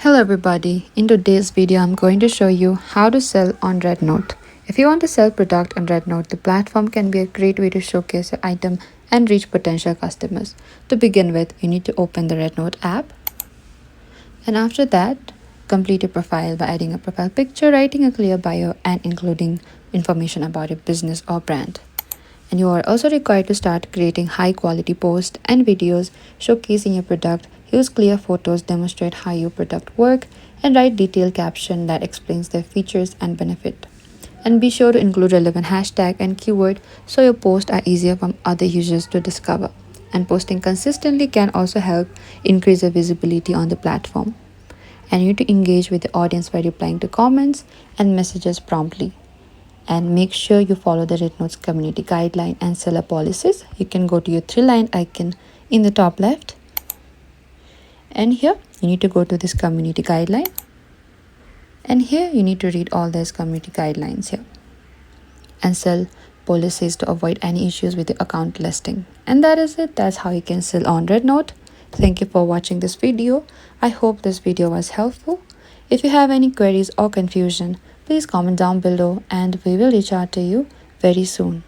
Hello everybody, in today's video I'm going to show you how to sell on RedNote. If you want to sell product on RedNote, the platform can be a great way to showcase your item and reach potential customers. To begin with, you need to open the RedNote app, and after that, complete your profile by adding a profile picture, writing a clear bio and including information about your business or brand. And you are also required to start creating high quality posts and videos showcasing your product. Use clear photos, demonstrate how your product work, and write detailed caption that explains their features and benefit. And be sure to include relevant hashtag and keyword so your posts are easier for other users to discover. And posting consistently can also help increase your visibility on the platform. And you need to engage with the audience by replying to comments and messages promptly. And make sure you follow the RedNote's community guideline and seller policies. You can go to your three-line icon in the top left, and here you need to go to this community guideline, and here you need to read all these community guidelines here and sell policies to avoid any issues with the account listing. And that is it. That's how you can sell on RedNote. Thank you for watching this video. I hope this video was helpful. If you have any queries or confusion, please comment down below and we will reach out to you very soon.